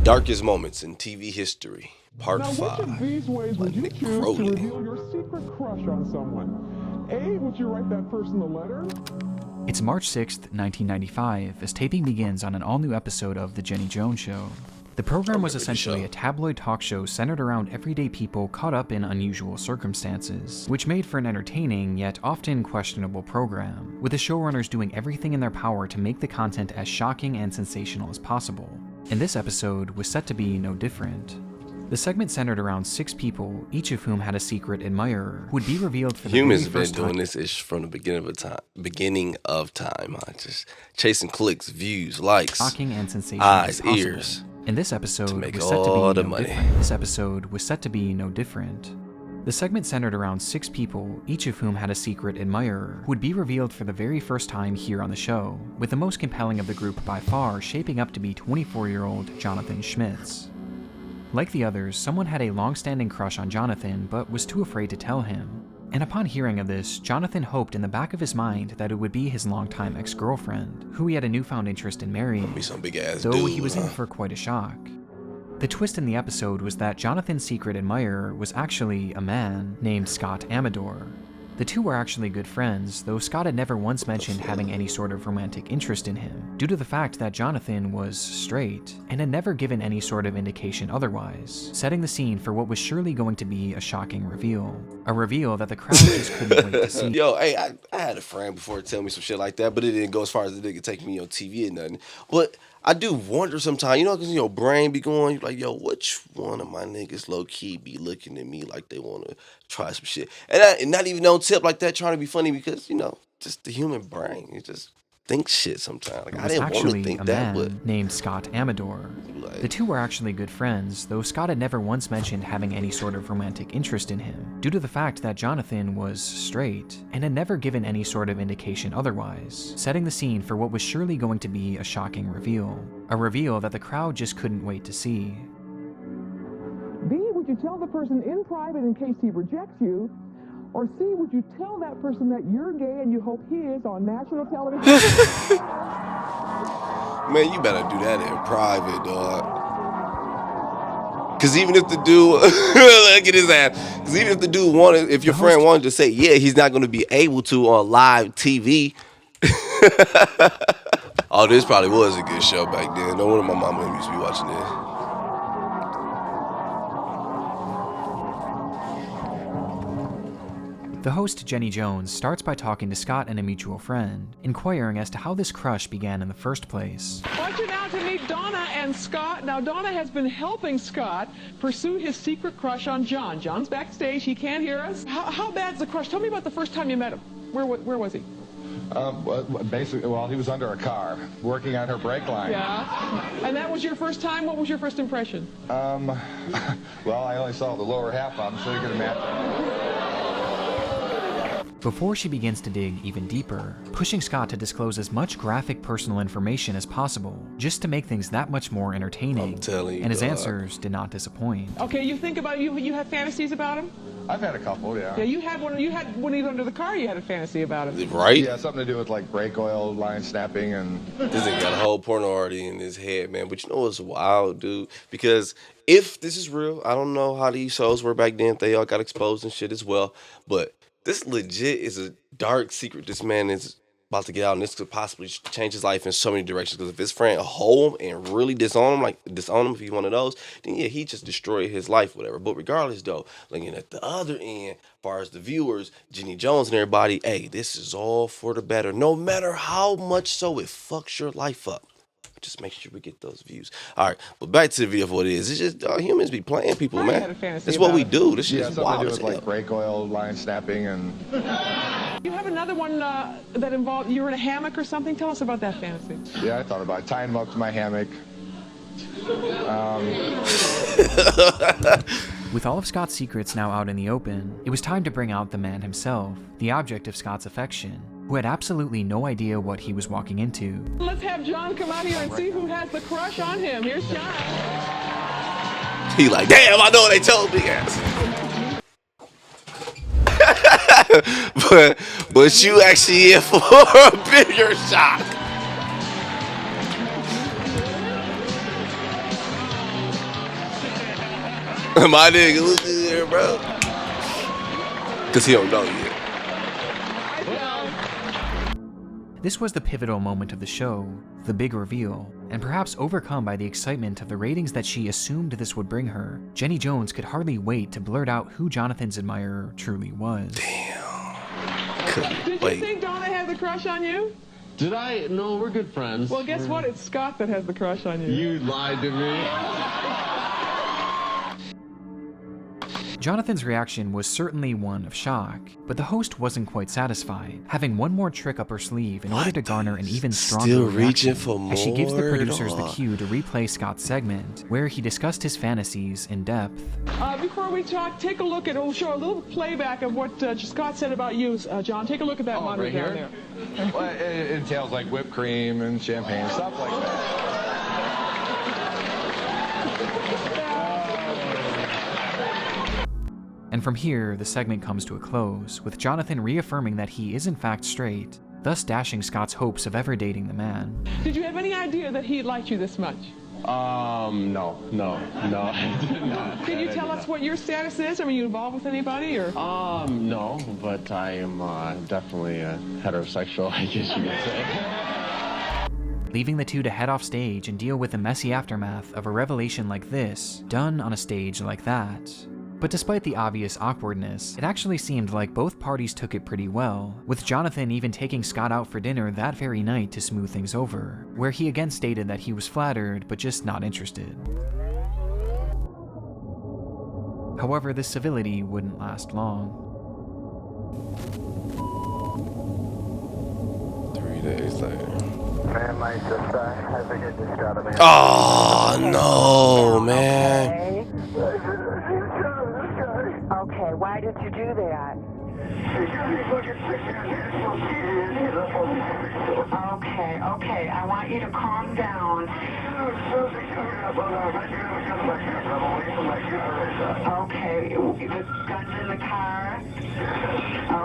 Darkest Moments in TV History, Part Now, which 5 of these ways by would you Nick choose to Crowley. reveal your secret crush on someone? A, would you write that person a letter? It's March 6th, 1995, as taping begins on an all-new episode of The Jenny Jones Show. The program was essentially a tabloid talk show centered around everyday people caught up in unusual circumstances, which made for an entertaining yet often questionable program, with the showrunners doing everything in their power to make the content as shocking and sensational as possible. And this episode was set to be no different. The segment centered around 6 people, each of whom had a secret admirer, who would be revealed for the Humans very have been first doing time. this ish from the beginning of time. Just chasing clicks, views, likes, Shocking and sensational eyes, as possible. ears. And this episode make was set to all be the no money. different. This episode was set to be no different. The segment centered around 6 people, each of whom had a secret admirer, who would be revealed for the very first time here on the show, with the most compelling of the group by far shaping up to be 24-year-old Jonathan Schmitz. Like the others, someone had a long-standing crush on Jonathan, but was too afraid to tell him. And upon hearing of this, Jonathan hoped in the back of his mind that it would be his longtime ex-girlfriend, who he had a newfound interest in marrying, Be some big ass though dude. he was in for quite a shock. The twist in the episode was that Jonathan's secret admirer was actually a man named Scott Amador. The two were actually good friends, though Scott had never once mentioned having any sort of romantic interest in him, due to the fact that Jonathan was straight, and had never given any sort of indication otherwise, setting the scene for what was surely going to be a shocking reveal. A reveal that the crowd just couldn't wait to see. Yo, hey, I had a friend before tell me some shit like that, but it didn't go as far as the nigga take me on TV or nothing. But I do wonder sometimes, you know, because your brain be going, you're like, yo, which one of my niggas low-key be looking at me like they want to try some shit? And not even on tip like that, trying to be funny because, you know, just the human brain. It just thinks shit sometimes. Like, It I was didn't want to actually think a that, man but named Scott Amador. like, The two were actually good friends, though Scott had never once mentioned having any sort of romantic interest in him, due to the fact that Jonathan was straight, and had never given any sort of indication otherwise, setting the scene for what was surely going to be a shocking reveal. A reveal that the crowd just couldn't wait to see. B, would you tell the person in private in case he rejects you? Or C, would you tell that person that you're gay and you hope he is on national television? man, you better do that in private, dog. Because even if the dude, look at his ass. Because even if the dude wanted, if your friend wanted to say, yeah, he's not going to be able to on live TV. Oh, this probably was a good show back then. No wonder my mama used to be watching this. The host, Jenny Jones, starts by talking to Scott and a mutual friend, inquiring as to how this crush began in the first place. I want you now to meet Donna and Scott. Now, Donna has been helping Scott pursue his secret crush on John. John's backstage. He can't hear us. How bad's the crush? Tell me about the first time you met him. Where was he? Basically, well, he was under a car working on her brake line. Yeah. And that was your first time? What was your first impression? Well, I only saw the lower half of him, so you can imagine. Before she begins to dig even deeper, pushing Scott to disclose as much graphic personal information as possible, just to make things that much more entertaining, I'm telling you, and his dog. answers did not disappoint. Okay, you think about you have fantasies about him? I've had a couple, yeah. Yeah, you had when he was under the car, you had a fantasy about him. Right? Yeah, something to do with like brake oil line snapping and. This nigga got a whole porno already in his head, man. But you know what's wild, dude? Because if this is real, I don't know how these shows were back then. If they all got exposed and shit as well. But this legit is a dark secret this man is about to get out, and this could possibly change his life in so many directions. Because if his friend hold him and really disown him if he's one of those, then yeah, he just destroyed his life, whatever. But regardless, though, looking at the other end, as far as the viewers, Jenny Jones and everybody, hey, this is all for the better. No matter how much so it fucks your life up. Just make sure we get those views. All right, but back to the video for what it is. It's just humans be playing people, I had a man. fantasy That's what we about do. This shit Yeah, is something to wild do as with hell. like brake oil line snapping and. You have another one that involved you were in a hammock or something. Tell us about that fantasy. Yeah, I thought about tying him up to my hammock. With all of Scott's secrets now out in the open, it was time to bring out the man himself, the object of Scott's affection, who had absolutely no idea what he was walking into. Let's have John come out here and see who has the crush on him. Here's John. He like, damn, I know what they told me. but you actually in for a bigger shock. My nigga, look in here, bro. Cause he don't know yet. This was the pivotal moment of the show, the big reveal, and perhaps overcome by the excitement of the ratings that she assumed this would bring her, Jenny Jones could hardly wait to blurt out who Jonathan's admirer truly was. Damn. Did you think Donna had the crush on you? Did I? No, we're good friends. Well, guess what? It's Scott that has the crush on you. You lied to me. Jonathan's reaction was certainly one of shock, but the host wasn't quite satisfied, having one more trick up her sleeve in order to garner an even stronger Still reaction, reaching for more, as she gives the producers the cue to replay Scott's segment, where he discussed his fantasies in depth. Before we talk, take a look at, it'll show a little playback of what Scott said about you, John. Take a look at that monitor right down here? there. Well, it entails like whipped cream and champagne, stuff like that. And from here, the segment comes to a close, with Jonathan reaffirming that he is in fact straight, thus dashing Scott's hopes of ever dating the man. Did you have any idea that he liked you this much? No, I did not. Can you tell us what your status is? Are you involved with anybody, or? No, but I am definitely heterosexual, I guess you could say. Leaving the two to head off stage and deal with the messy aftermath of a revelation like this, done on a stage like that. But despite the obvious awkwardness, it actually seemed like both parties took it pretty well, with Jonathan even taking Scott out for dinner that very night to smooth things over, where he again stated that he was flattered but just not interested. However, this civility wouldn't last long. 3 days later. Man, my sister has a good discovery. Oh no, man. Okay, why did you do that? Okay, I want you to calm down. Okay, the gun's in the car.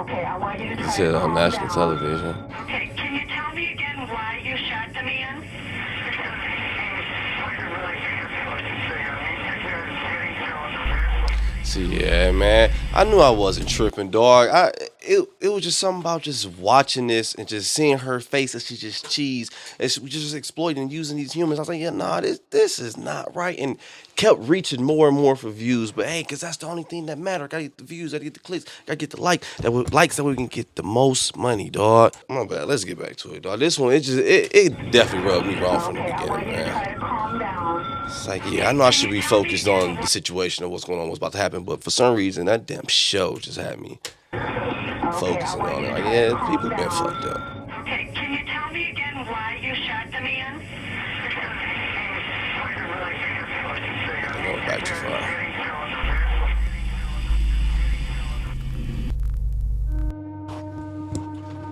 Okay, I want you to He try said to on calm national down. television. Okay, can you tell me again why you shot the man? See, yeah, man. I knew I wasn't tripping, dog. It was just something about just watching this and just seeing her face as she just cheese and she was just exploiting and using these humans. I was like, yeah, nah, this is not right. And kept reaching more and more for views. But hey, cause that's the only thing that matters. Gotta get the views, gotta get the clicks, gotta get the likes. That way we can get the most money, dog. My bad. Let's get back to it, dog. This one, it definitely rubbed me wrong from the Okay, I want beginning, you to try man. to calm down. It's like, yeah, I know I should be focused on the situation of what's going on, what's about to happen, but for some reason, that damn show just had me focusing on it. Like, yeah, people been fucked up. Okay, can you tell me again why you shot the man? They're going back too far.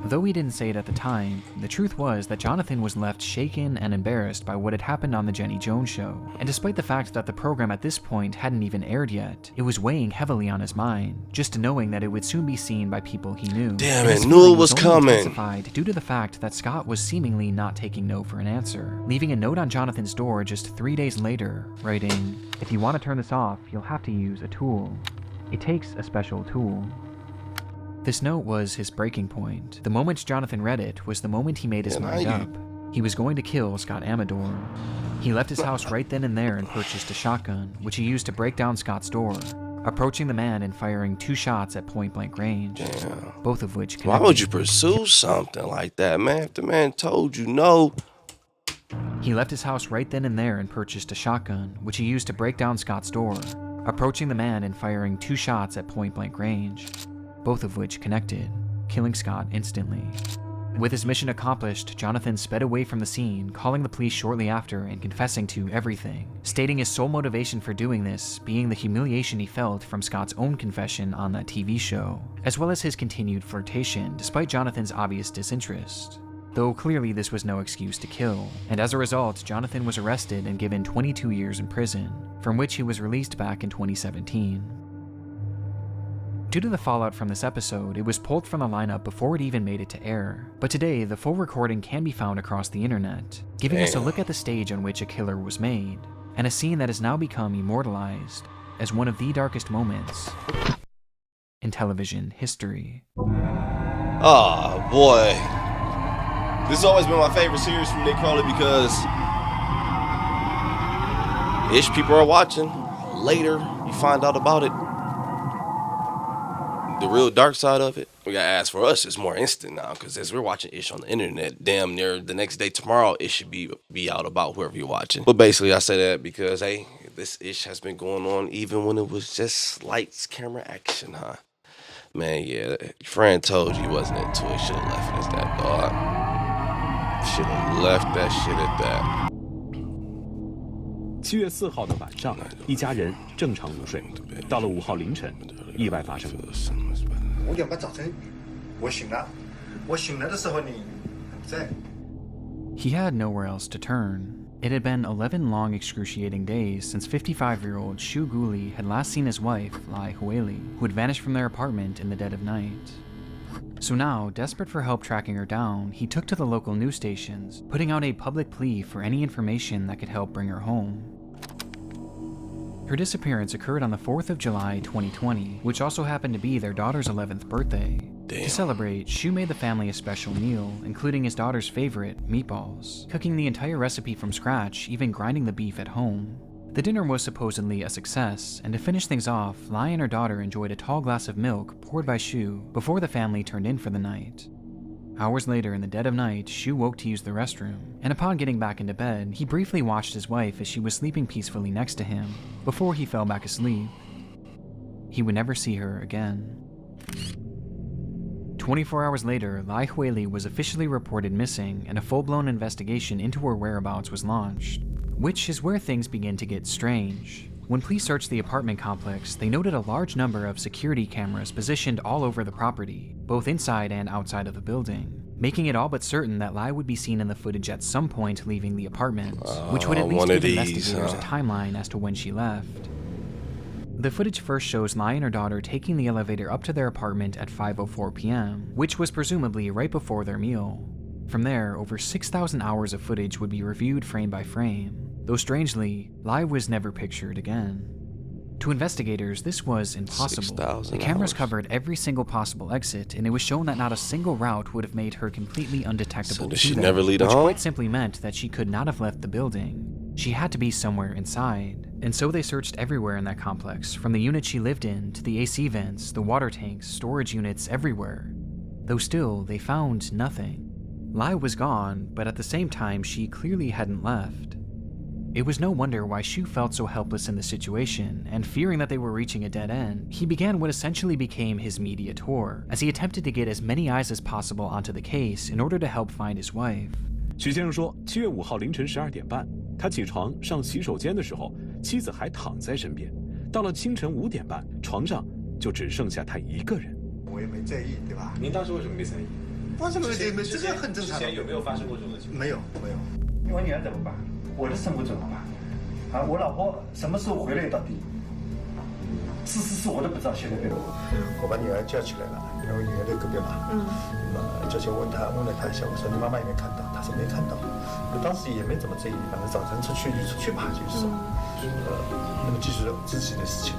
Though he didn't say it at the time, the truth was that Jonathan was left shaken and embarrassed by what had happened on the Jenny Jones show, and despite the fact that the program at this point hadn't even aired yet, it was weighing heavily on his mind, just knowing that it would soon be seen by people he knew. Damn And it, his knew it feeling was only coming. intensified due to the fact that Scott was seemingly not taking no for an answer, leaving a note on Jonathan's door just 3 days later, writing, "If you want to turn this off, you'll have to use a tool. It takes a special tool." This note was his breaking point. The moment Jonathan read it was the moment he made his mind up. He was going to kill Scott Amador. He left his house right then and there and purchased a shotgun, which he used to break down Scott's door, approaching the man and firing 2 shots at point-blank range, both of which Why would you pursue something like that, man? If the man told you no. He left his house right then and there and purchased a shotgun, which he used to break down Scott's door, approaching the man and firing 2 shots at point-blank range, both of which connected, killing Scott instantly. With his mission accomplished, Jonathan sped away from the scene, calling the police shortly after and confessing to everything, stating his sole motivation for doing this being the humiliation he felt from Scott's own confession on that TV show, as well as his continued flirtation despite Jonathan's obvious disinterest. Though clearly this was no excuse to kill, and as a result, Jonathan was arrested and given 22 years in prison, from which he was released back in 2017. Due to the fallout from this episode, it was pulled from the lineup before it even made it to air, but today the full recording can be found across the internet, giving us a look at the stage on which a killer was made, and a scene that has now become immortalized. as one of the darkest moments in television history. Oh boy, this has always been my favorite series from Nick Crowley because ish people are watching. Later, you find out about it. The real dark side of it. We gotta ask for us. It's more instant now because as we're watching ish on the internet, damn near the next day tomorrow, it should be out about whoever you're watching. But basically, I say that because hey, this ish has been going on even when it was just lights, camera, action, huh? Man, yeah, your friend told you he wasn't into it. Should have left it as that, dog. Should have left that shit at that. 7月4号的晚上，一家人正常午睡。到了5号凌晨，意外发生。5点半早晨，我醒了。我醒来的时候你不在。 He had nowhere else to turn. It had been 11 long, excruciating days since 55-year-old Shu Guli had last seen his wife, Lai Hueli, who had vanished from their apartment in the dead of night. So now, desperate for help tracking her down, he took to the local news stations, putting out a public plea for any information that could help bring her home. Her disappearance occurred on the 4th of July, 2020, which also happened to be their daughter's 11th birthday. Damn. To celebrate, Shu made the family a special meal, including his daughter's favorite, meatballs, cooking the entire recipe from scratch, even grinding the beef at home. The dinner was supposedly a success, and to finish things off, Lai and her daughter enjoyed a tall glass of milk poured by Shu before the family turned in for the night. Hours later, in the dead of night, Shu woke to use the restroom, and upon getting back into bed, he briefly watched his wife as she was sleeping peacefully next to him, before he fell back asleep. He would never see her again. 24 hours later, Lai Hueli was officially reported missing, and a full-blown investigation into her whereabouts was launched, which is where things begin to get strange. When police searched the apartment complex, they noted a large number of security cameras positioned all over the property, both inside and outside of the building, making it all but certain that Lai would be seen in the footage at some point leaving the apartment, which would at least give investigators a timeline as to when she left. The footage first shows Lai and her daughter taking the elevator up to their apartment at 5:04 p.m., which was presumably right before their meal. From there, over 6,000 hours of footage would be reviewed frame by frame, though strangely, Lai was never pictured again. To investigators, this was impossible. The cameras covered every single possible exit, and it was shown that not a single route would have made her completely undetectable to them, which quite simply meant that she could not have left the building. She had to be somewhere inside. And so they searched everywhere in that complex, from the unit she lived in to the AC vents, the water tanks, storage units, everywhere. Though still, they found nothing. Lai was gone, but at the same time, she clearly hadn't left. It was no wonder why Shu felt so helpless in the situation, and fearing that they were reaching a dead end, he began what essentially became his media tour, as he attempted to get as many eyes as possible onto the case in order to help find his wife. 许先生说，7月5号凌晨12点半，他起床上洗手间的时候，妻子还躺在身边。到了清晨5点半，床上就只剩下他一个人。我也没在意，对吧？您当时为什么没在意？发生了这个很正常。之前有没有发生过这种情况？没有。我女儿怎么办？我的生活怎么办？啊，我老婆什么时候回来到底？是我都不知道，现在对吧？我把女儿叫起来了，因为我女儿在隔壁嘛。那么叫起来问了她一下，我说你妈妈有没有看到？她说没看到。我当时也没怎么在意，反正早晨出去就出去吧，就是说，那么继续自己的事情。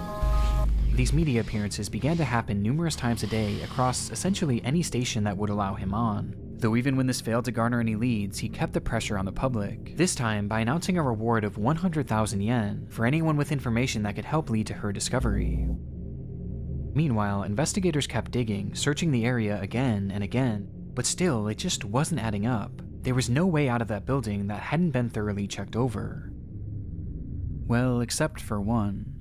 These media appearances began to happen numerous times a day across essentially any station that would allow him on. Though even when this failed to garner any leads, he kept the pressure on the public, this time by announcing a reward of 100,000 yen for anyone with information that could help lead to her discovery. Meanwhile, investigators kept digging, searching the area again and again, but still, it just wasn't adding up. There was no way out of that building that hadn't been thoroughly checked over. Well, except for one.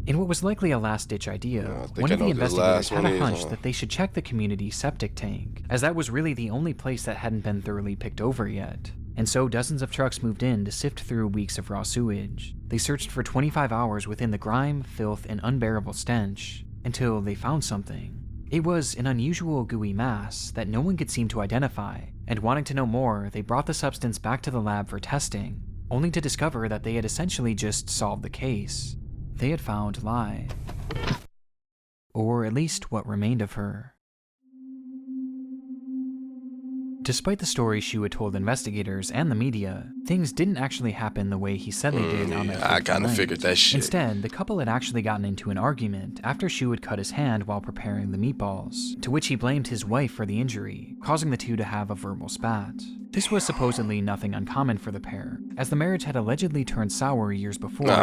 In what was likely a last-ditch idea, one of the investigators had a hunch that they should check the community septic tank, as that was really the only place that hadn't been thoroughly picked over yet. And so dozens of trucks moved in to sift through weeks of raw sewage. They searched for 25 hours within the grime, filth, and unbearable stench, until they found something. It was an unusual gooey mass that no one could seem to identify, and wanting to know more, they brought the substance back to the lab for testing, only to discover that they had essentially just solved the case. They had found Lai. Or at least what remained of her. Despite the story Shu had told investigators and the media, things didn't actually happen the way he said they did on that I fateful kinda night. figured that shit. Instead, the couple had actually gotten into an argument after Shu had cut his hand while preparing the meatballs, to which he blamed his wife for the injury, causing the two to have a verbal spat. This was supposedly nothing uncommon for the pair, as the marriage had allegedly turned sour years before. One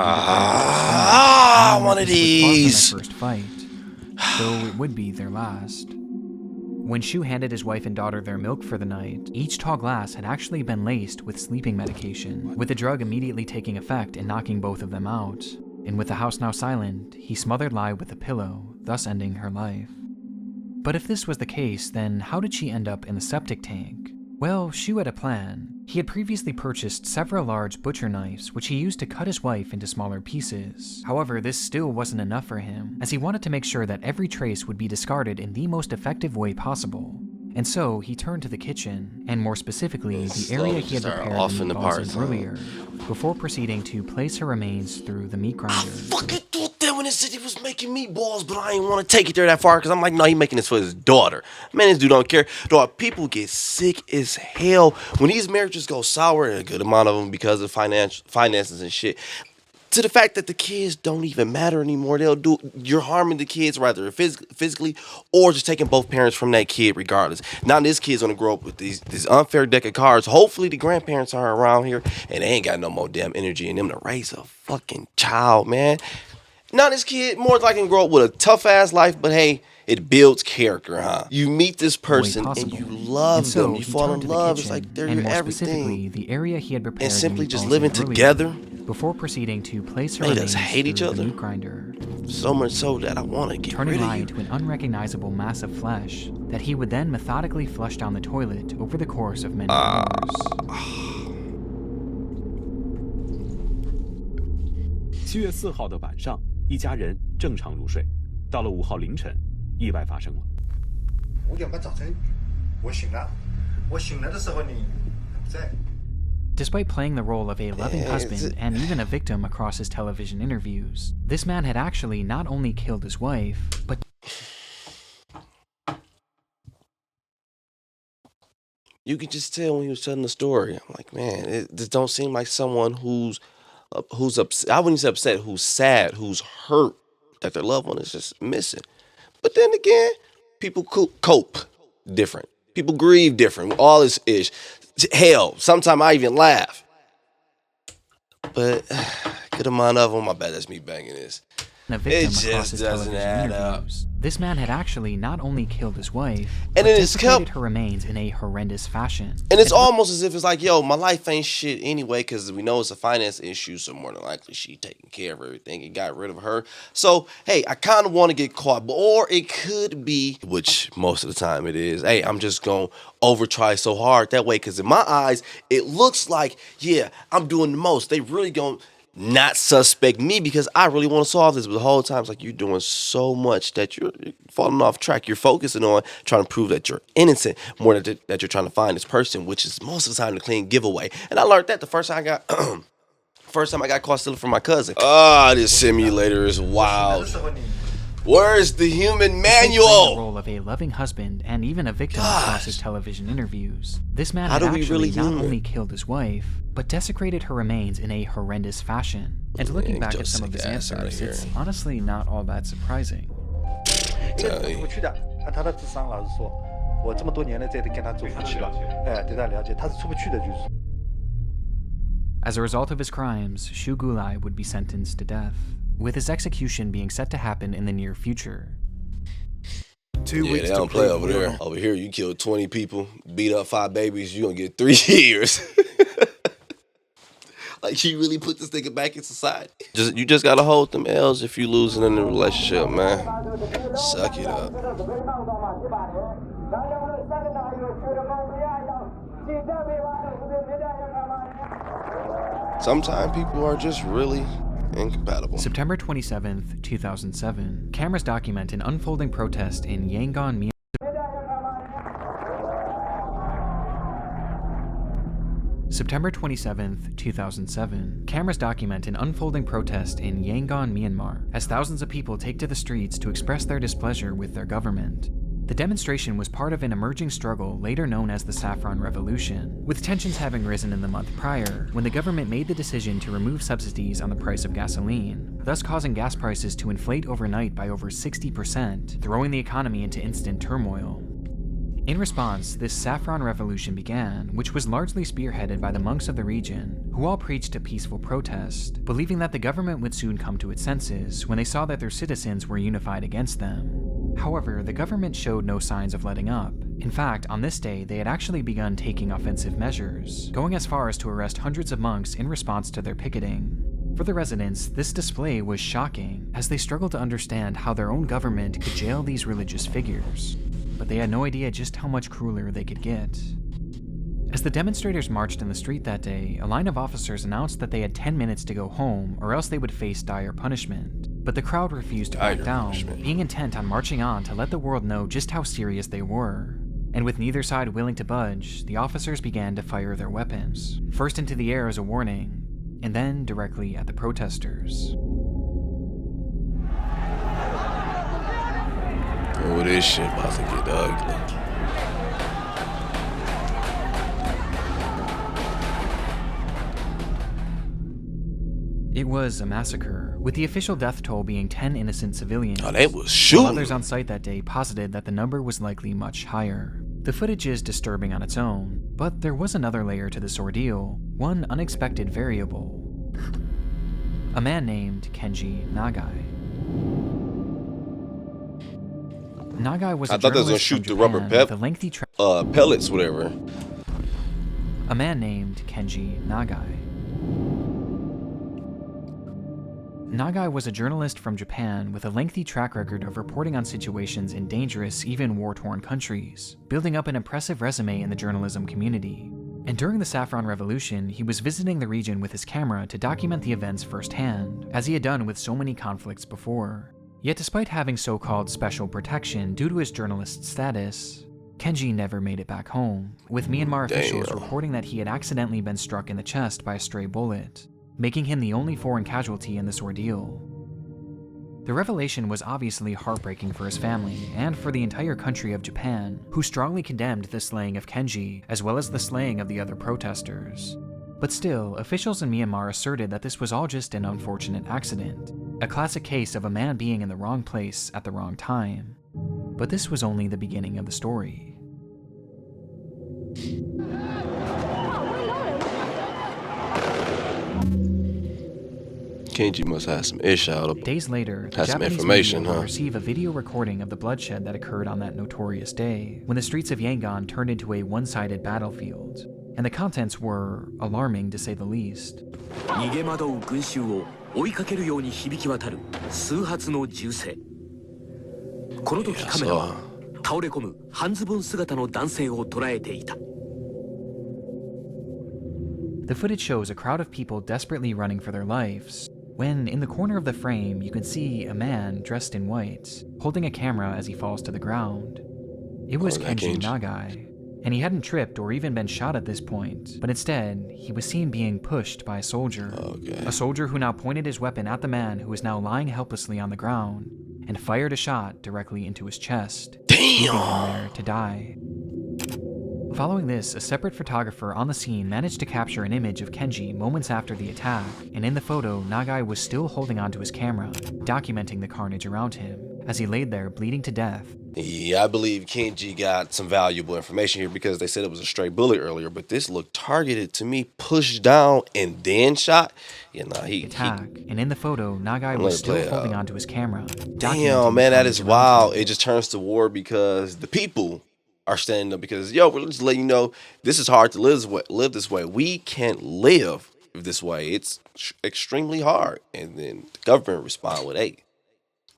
of these. First fight, though it would be their last. When Shu handed his wife and daughter their milk for the night, each tall glass had actually been laced with sleeping medication, with the drug immediately taking effect and knocking both of them out. And with the house now silent, he smothered Lai with a pillow, thus ending her life. But if this was the case, then how did she end up in the septic tank? Well, Shu had a plan. He had previously purchased several large butcher knives, which he used to cut his wife into smaller pieces. However, this still wasn't enough for him, as he wanted to make sure that every trace would be discarded in the most effective way possible. And so, he turned to the kitchen, and more specifically, the area he had prepared the meatballs in earlier, before proceeding to place her remains through the meat grinder. I fucking thought that when he said he was making meatballs, but I didn't want to take it there that far, because I'm like, no, he making this for his daughter. Man, this dude don't care. Dog, people get sick as hell when these marriages go sour, and a good amount of them because of finances and shit. To the fact that the kids don't even matter anymore. You're harming the kids rather physically or just taking both parents from that kid regardless. Now this kid's gonna grow up with this unfair deck of cards. Hopefully the grandparents aren't around here and they ain't got no more damn energy in them to raise a fucking child, man. Now this kid more likely can grow up with a tough ass life, but hey, it builds character, huh? You meet this person and you love them. You fall in love. It's like they're your everything. The area he had prepared and simply just living together. Before proceeding to place her they remains just hate each through other. the meat grinder. So much so that I want to get turning rid of Lai you. into an unrecognizable mass of flesh that he would then methodically flush down the toilet over the course of many hours. 7月4号的晚上，一家人正常入睡。到了5号凌晨，意外发生了。我就没找证据，我醒了。我醒了的时候你不在。 Despite playing the role of a loving husband and even a victim across his television interviews, this man had actually not only killed his wife, but you could just tell when he was telling the story. I'm like, man, it just don't seem like someone who's upset. I wouldn't say upset, who's sad, who's hurt that their loved one is just missing. But then again, people cope different. People grieve different. All this ish. Hell, sometimes I even laugh. But good amount of them. I bet that's me banging this. It just doesn't add up. This man had actually not only killed his wife, and but desecrated her remains in a horrendous fashion. And it's almost as if it's like, yo, my life ain't shit anyway, because we know it's a finance issue, so more than likely she taking care of everything and got rid of her. So, hey, I kind of want to get caught, or it could be, which most of the time it is, hey, I'm just going to over-try so hard that way, because in my eyes, it looks like, yeah, I'm doing the most. They really going to not suspect me because I really want to solve this. But the whole time it's like you're doing so much that you're falling off track. You're focusing on trying to prove that you're innocent more than that you're trying to find this person, which is most of the time the clean giveaway. And I learned that the first time I got caught stealing from my cousin. This simulator is wild. Where's the human manual? The role of a loving husband and even a victim across his television interviews. This man had actually really not only killed his wife, but desecrated her remains in a horrendous fashion. And looking back at some of his answers, it's honestly not all that surprising. 出不去的，按他的智商，老实说，我这么多年了，这也得跟他做夫妻了，哎，对他了解，他是出不去的，就是。 As a result of his crimes, Shu Gulai would be sentenced to death, with his execution being set to happen in the near future. 2 weeks they don't play over there. Over here, you kill 20 people, beat up 5 babies, you're gonna get 3 years. Like, you really put this nigga back in society. You just gotta hold them L's if you losing in the relationship, man. Suck it up. Sometimes people are just really incompatible. September 27th, 2007. Cameras document an unfolding protest in Yangon, Myanmar. September 27th, 2007. Cameras document an unfolding protest in Yangon, Myanmar, as thousands of people take to the streets to express their displeasure with their government. The demonstration was part of an emerging struggle later known as the Saffron Revolution, with tensions having risen in the month prior when the government made the decision to remove subsidies on the price of gasoline, thus causing gas prices to inflate overnight by over 60%, throwing the economy into instant turmoil. In response, this Saffron Revolution began, which was largely spearheaded by the monks of the region, who all preached a peaceful protest, believing that the government would soon come to its senses when they saw that their citizens were unified against them. However, the government showed no signs of letting up. In fact, on this day, they had actually begun taking offensive measures, going as far as to arrest hundreds of monks in response to their picketing. For the residents, this display was shocking, as they struggled to understand how their own government could jail these religious figures. But they had no idea just how much crueler they could get. As the demonstrators marched in the street that day, a line of officers announced that they had 10 minutes to go home or else they would face dire punishment. But the crowd refused to back down, being intent on marching on to let the world know just how serious they were. And with neither side willing to budge, the officers began to fire their weapons, first into the air as a warning, and then directly at the protesters. Oh, this shit about to get ugly. It was a massacre, with the official death toll being 10 innocent civilians. Oh, they was shooting. While others on site that day posited that the number was likely much higher. The footage is disturbing on its own, but there was another layer to this ordeal, one unexpected variable. A man named Kenji Nagai. Nagai was a I thought they was gonna journalist from shoot the rubber Japan with a lengthy pellets, whatever. A man named Kenji Nagai. Nagai was a journalist from Japan with a lengthy track record of reporting on situations in dangerous, even war-torn countries, building up an impressive resume in the journalism community. And during the Saffron Revolution, he was visiting the region with his camera to document the events firsthand, as he had done with so many conflicts before. Yet despite having so-called special protection due to his journalist status, Kenji never made it back home, with Myanmar officials reporting that he had accidentally been struck in the chest by a stray bullet, making him the only foreign casualty in this ordeal. The revelation was obviously heartbreaking for his family and for the entire country of Japan, who strongly condemned the slaying of Kenji as well as the slaying of the other protesters. But still, officials in Myanmar asserted that this was all just an unfortunate accident, a classic case of a man being in the wrong place at the wrong time. But this was only the beginning of the story. Kenji must have some ish out of Days later, the has some Japanese information, media would huh? receive a video recording of the bloodshed that occurred on that notorious day, when the streets of Yangon turned into a one-sided battlefield. And the contents were alarming to say the least. 逃げ惑う群衆を追いかけるように響き渡る数発の銃声。この時カメラは倒れ込む半ズボン姿の男性を捉えていた。 The footage shows a crowd of people desperately running for their lives, when in the corner of the frame you can see a man dressed in white, holding a camera as he falls to the ground. It was Kenji Nagai, and he hadn't tripped or even been shot at this point, but instead, he was seen being pushed by a soldier. A soldier who now pointed his weapon at the man who was now lying helplessly on the ground, and fired a shot directly into his chest, leaving him there to die. Following this, a separate photographer on the scene managed to capture an image of Kenji moments after the attack, and in the photo, Nagai was still holding onto his camera, documenting the carnage around him, as he laid there bleeding to death. Yeah, I believe Kenji got some valuable information here because they said it was a stray bullet earlier, but this looked targeted to me, pushed down and then shot. Yeah, nah, he and in the photo, Nagai was still holding onto his camera. Damn, man, that is wild. It just turns to war because the people are standing up because, yo, we're just letting you know this is hard to live this way. We can't live this way. It's extremely hard. And then the government respond with, hey,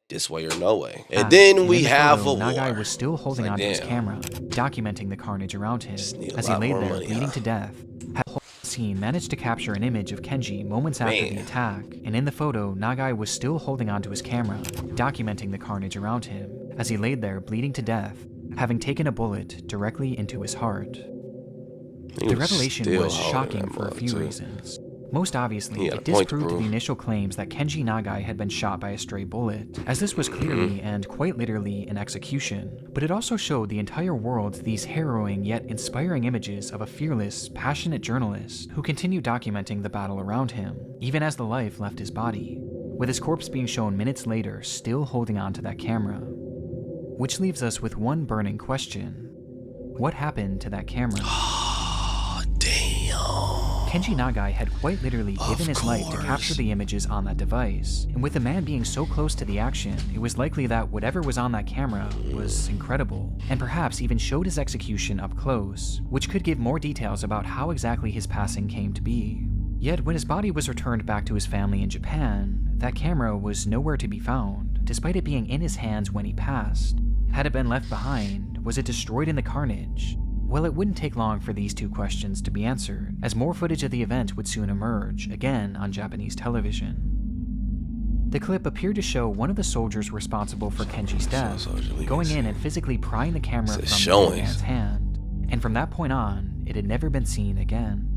this way or no way. And then we have a war. Nagai was still holding onto his camera, documenting the carnage around him as he laid there bleeding to death. The scene managed to capture an image of Kenji moments after the attack, and in the photo, Nagai was still holding onto his camera, documenting the carnage around him as he laid there bleeding to death, having taken a bullet directly into his heart. The revelation was shocking for a few reasons. Most obviously, He had it a point to disproved the prove. initial claims that Kenji Nagai had been shot by a stray bullet, as this was clearly and quite literally an execution. But it also showed the entire world these harrowing yet inspiring images of a fearless, passionate journalist who continued documenting the battle around him, even as the life left his body, with his corpse being shown minutes later still holding on to that camera. Which leaves us with one burning question. What happened to that camera? Kenji Nagai had quite literally given his life to capture the images on that device, and with the man being so close to the action, it was likely that whatever was on that camera was incredible, and perhaps even showed his execution up close, which could give more details about how exactly his passing came to be. Yet when his body was returned back to his family in Japan, that camera was nowhere to be found, despite it being in his hands when he passed. Had it been left behind? Was it destroyed in the carnage? Well, it wouldn't take long for these two questions to be answered, as more footage of the event would soon emerge, again on Japanese television. The clip appeared to show one of the soldiers responsible for Kenji's death going in and physically prying the camera from the young man's hand, and from that point on, it had never been seen again.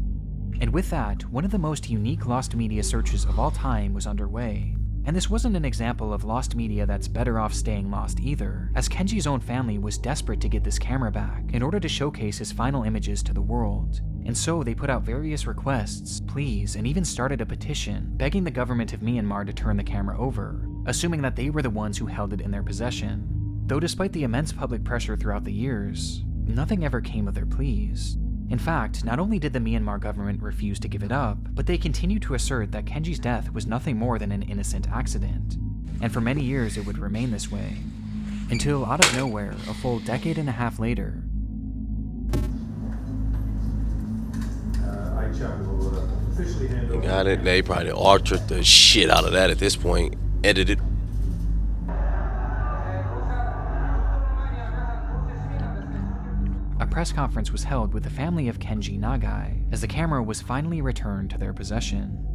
And with that, one of the most unique lost media searches of all time was underway. And this wasn't an example of lost media that's better off staying lost either, as Kenji's own family was desperate to get this camera back in order to showcase his final images to the world. And so they put out various requests, pleas, and even started a petition begging the government of Myanmar to turn the camera over, assuming that they were the ones who held it in their possession. Though despite the immense public pressure throughout the years, nothing ever came of their pleas. In fact, not only did the Myanmar government refuse to give it up, but they continued to assert that Kenji's death was nothing more than an innocent accident. And for many years it would remain this way. Until, out of nowhere, a full decade and a half later, You got it. They probably altered the shit out of that at this point. Edited. a press conference was held with the family of Kenji Nagai as the camera was finally returned to their possession.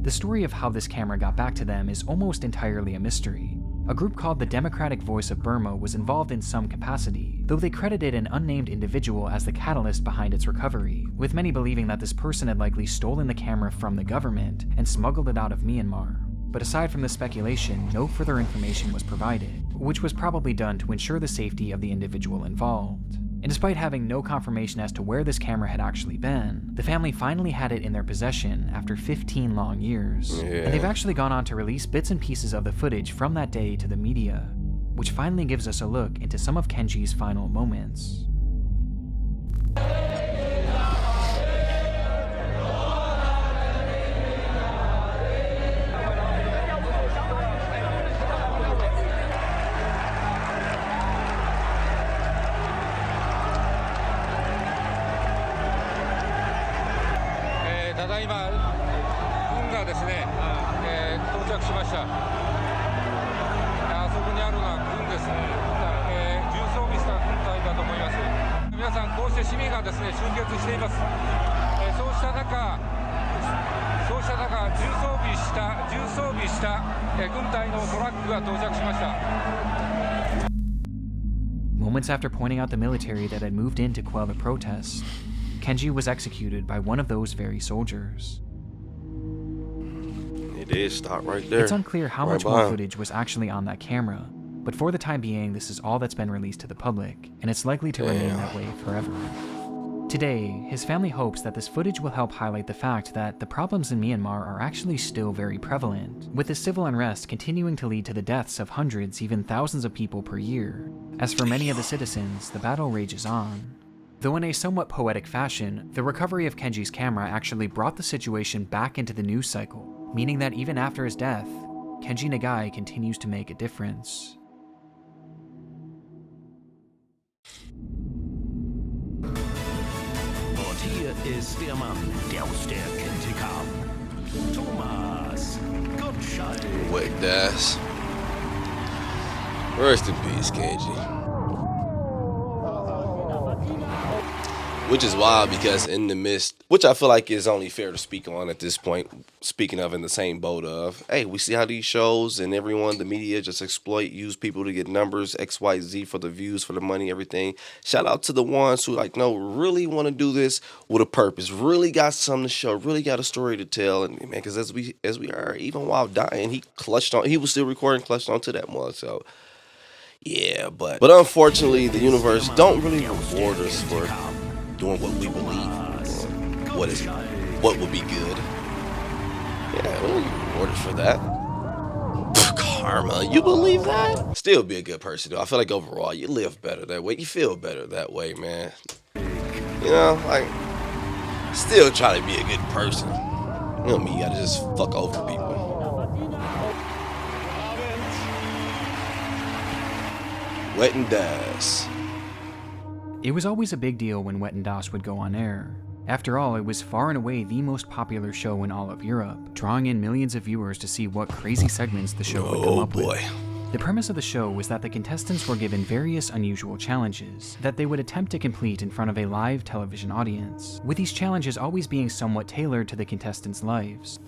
The story of how this camera got back to them is almost entirely a mystery. A group called the Democratic Voice of Burma was involved in some capacity, though they credited an unnamed individual as the catalyst behind its recovery, with many believing that this person had likely stolen the camera from the government and smuggled it out of Myanmar. But aside from the speculation, no further information was provided, which was probably done to ensure the safety of the individual involved. And despite having no confirmation as to where this camera had actually been, the family finally had it in their possession after 15 long years. And they've actually gone on to release bits and pieces of the footage from that day to the media, which finally gives us a look into some of Kenji's final moments. Moments after pointing out the military that had moved in to quell the protests, Kenji was executed by one of those very soldiers. It did stop right there. It's unclear how much more footage was actually on that camera, but for the time being, this is all that's been released to the public, and it's likely to remain that way forever. Today, his family hopes that this footage will help highlight the fact that the problems in Myanmar are actually still very prevalent, with the civil unrest continuing to lead to the deaths of hundreds, even thousands of people per year. As for many of the citizens, the battle rages on. Though in a somewhat poetic fashion, the recovery of Kenji's camera actually brought the situation back into the news cycle, meaning that even after his death, Kenji Nagai continues to make a difference. Hier ist der Mann, der aus der Kente kam. Thomas Gottschalk. Wait, that's... Rest in peace, Kenji. Which is wild because in the midst, which I feel like is only fair to speak on at this point, speaking of in the same boat of, hey, we see how these shows and everyone, the media just use people to get numbers, X, Y, Z for the views, for the money, everything. Shout out to the ones who like, no, really want to do this with a purpose, really got something to show, really got a story to tell. And man, because as we are, even while dying, he was still recording, clutched onto that one. So yeah, but unfortunately, the universe don't really reward us for doing what we believe or what would be good. Yeah, we don't get rewarded for that. Karma, you believe that? Still be a good person though. I feel like overall you live better that way. You feel better that way, man. You know, like still try to be a good person. You know what I mean? You gotta just fuck over people. Wet and Das. It was always a big deal when Wet and Das would go on air. After all, it was far and away the most popular show in all of Europe, drawing in millions of viewers to see what crazy segments the show would come up with. The premise of the show was that the contestants were given various unusual challenges that they would attempt to complete in front of a live television audience, with these challenges always being somewhat tailored to the contestants' lives.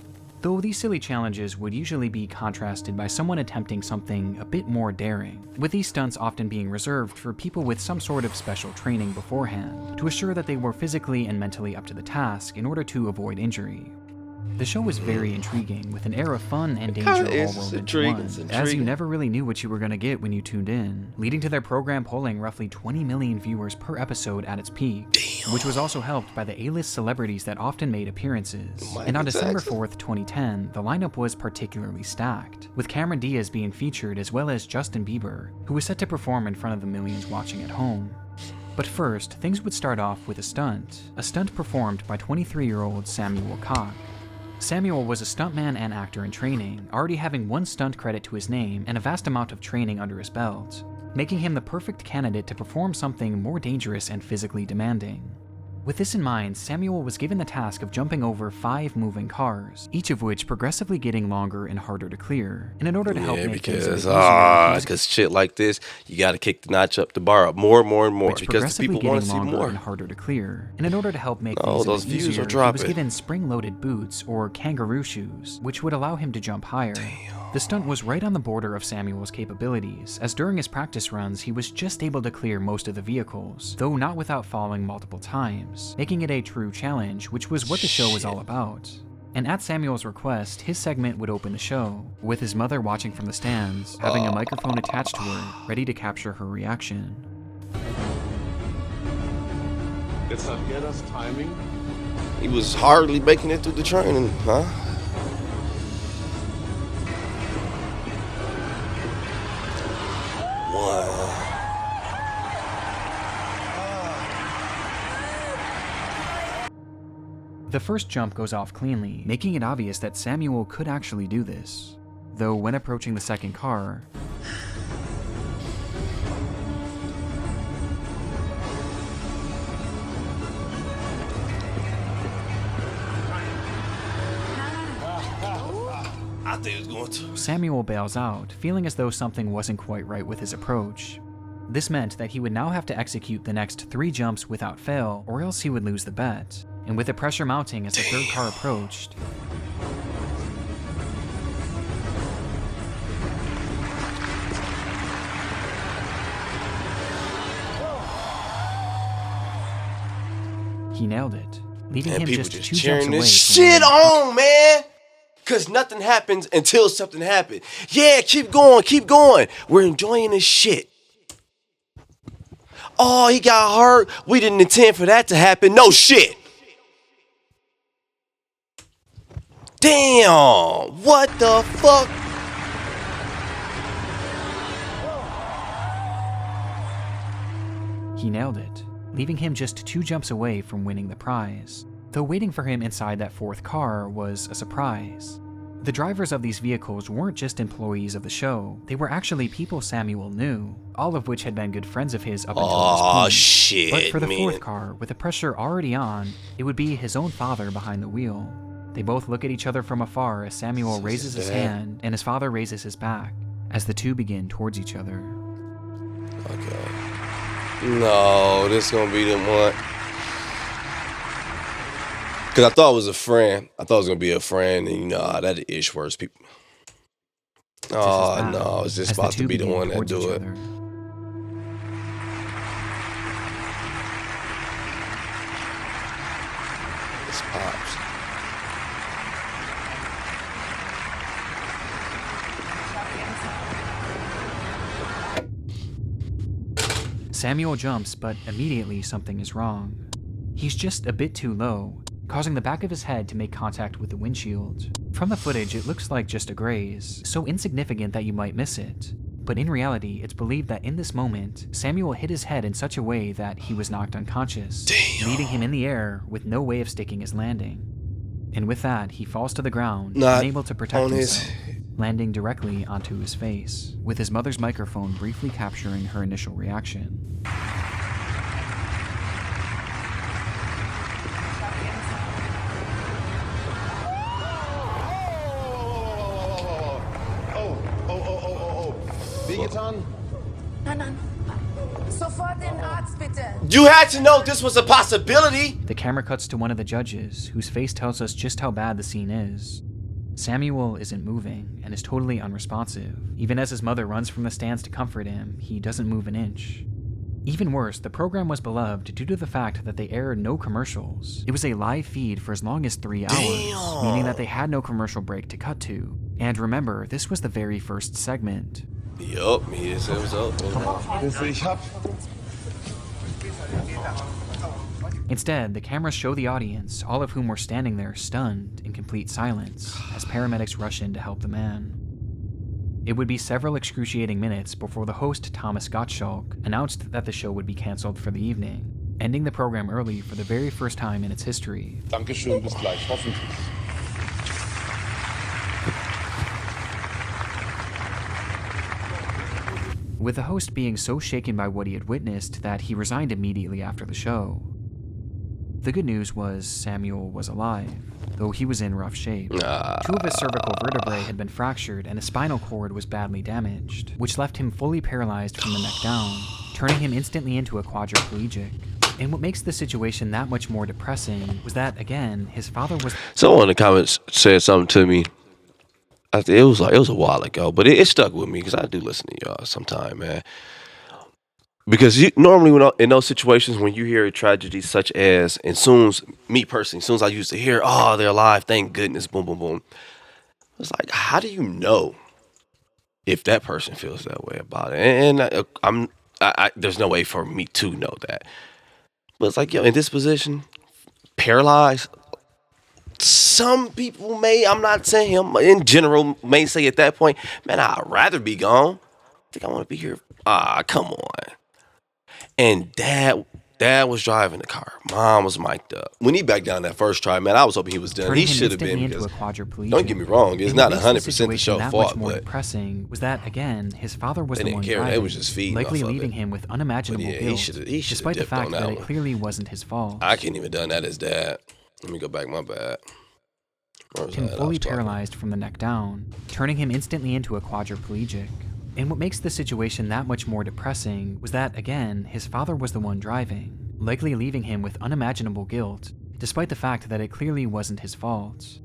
Though these silly challenges would usually be contrasted by someone attempting something a bit more daring, with these stunts often being reserved for people with some sort of special training beforehand, to assure that they were physically and mentally up to the task in order to avoid injury. The show was very intriguing, with an air of fun and danger all rolled into one, as you never really knew what you were going to get when you tuned in, leading to their program polling roughly 20 million viewers per episode at its peak, which was also helped by the A-list celebrities that often made appearances. And on December 4th, 2010, the lineup was particularly stacked, with Cameron Diaz being featured as well as Justin Bieber, who was set to perform in front of the millions watching at home. But first, things would start off with a stunt performed by 23-year-old Samuel Koch. Samuel was a stuntman and actor in training, already having one stunt credit to his name and a vast amount of training under his belt, making him the perfect candidate to perform something more dangerous and physically demanding. With this in mind, Samuel was given the task of jumping over 5 moving cars, each of which progressively getting longer and harder to clear. And in order to help make things because shit like this, you got to kick the notch up the bar up more and more and more because the people want to see more. And harder to clear. And in order to help make things those views easier, are dropping. He was given spring-loaded boots or kangaroo shoes, which would allow him to jump higher. The stunt was right on the border of Samuel's capabilities, as during his practice runs he was just able to clear most of the vehicles, though not without falling multiple times, making it a true challenge, which was what the show was all about. And at Samuel's request, his segment would open the show, with his mother watching from the stands, having a microphone attached to her, ready to capture her reaction. Jetzt hat das Timing. He was hardly making it through the training, huh? The first jump goes off cleanly, making it obvious that Samuel could actually do this. Though when approaching the second car, I think it was going to. Samuel bails out, feeling as though something wasn't quite right with his approach. This meant that he would now have to execute the next 3 jumps without fail, or else he would lose the bet. And with the pressure mounting as the third car approached, he nailed it, leaving him just 2 jumps cheering away this shit on, man. Cause nothing happens until something happens. Yeah, keep going, keep going. We're enjoying this shit. Oh, he got hurt. We didn't intend for that to happen. No shit. Damn. What the fuck? he nailed it, leaving him just 2 jumps away from winning the prize. Though waiting for him inside that 4th car was a surprise. The drivers of these vehicles weren't just employees of the show, they were actually people Samuel knew, all of which had been good friends of his up until this point. Shit, but for the 4th car, with the pressure already on, it would be his own father behind the wheel. They both look at each other from afar as Samuel raises his hand and his father raises his back, as the two begin towards each other. Okay. No, this gonna be the one. Cause I thought it was a friend. I thought it was gonna be a friend, and you know how that ish works. People. Oh no, it's just about to be the one that do it. It's Pops. Samuel jumps, but immediately something is wrong. He's just a bit too low, causing the back of his head to make contact with the windshield. From the footage, it looks like just a graze, so insignificant that you might miss it. But in reality, it's believed that in this moment, Samuel hit his head in such a way that he was knocked unconscious, leaving him in the air with no way of sticking his landing. And with that, he falls to the ground, unable to protect himself, landing directly onto his face, with his mother's microphone briefly capturing her initial reaction. You had to know this was a possibility. The camera cuts to one of the judges, whose face tells us just how bad the scene is. Samuel isn't moving and is totally unresponsive. Even as his mother runs from the stands to comfort him, he doesn't move an inch. Even worse, the program was beloved due to the fact that they aired no commercials. It was a live feed for as long as 3 hours, meaning that they had no commercial break to cut to. And remember, this was the very first segment. Yup, he said it was up. Instead, the cameras show the audience, all of whom were standing there stunned in complete silence, as paramedics rush in to help the man. It would be several excruciating minutes before the host, Thomas Gottschalk, announced that the show would be canceled for the evening, ending the program early for the very first time in its history. Dankeschön, bis gleich, hoffentlich. With the host being so shaken by what he had witnessed that he resigned immediately after the show. The good news was Samuel was alive, though he was in rough shape. 2 of his cervical vertebrae had been fractured and his spinal cord was badly damaged, which left him fully paralyzed from the neck down, turning him instantly into a quadriplegic. And what makes the situation that much more depressing was that, again, his father was... Someone in the comments said something to me. It was a while ago, but it stuck with me because I do listen to y'all sometime, man. Because normally in those situations when you hear a tragedy such as, and me personally, as soon as I used to hear, oh, they're alive, thank goodness, boom, boom, boom. It's like, how do you know if that person feels that way about it? And there's no way for me to know that. But it's like, yo, in this position, paralyzed, some people may, I'm not saying him, in general, may say at that point, man, I'd rather be gone. I think I want to be here. Come on. And dad was driving the car. Mom was mic'd up. When he backed down that first try, man, I was hoping he was done. He should have been. Because, don't get me wrong, it's not 100% the show fault, more but depressing was that, again, his father was they the didn't one care. driving, They was just feeding likely off of leaving it. him with unimaginable guilt, he despite the fact that it clearly wasn't his fault. I can't even done that as dad. Let me go back, my bad. Him fully paralyzed from the neck down, turning him instantly into a quadriplegic. And what makes the situation that much more depressing was that, again, his father was the one driving, likely leaving him with unimaginable guilt, despite the fact that it clearly wasn't his fault.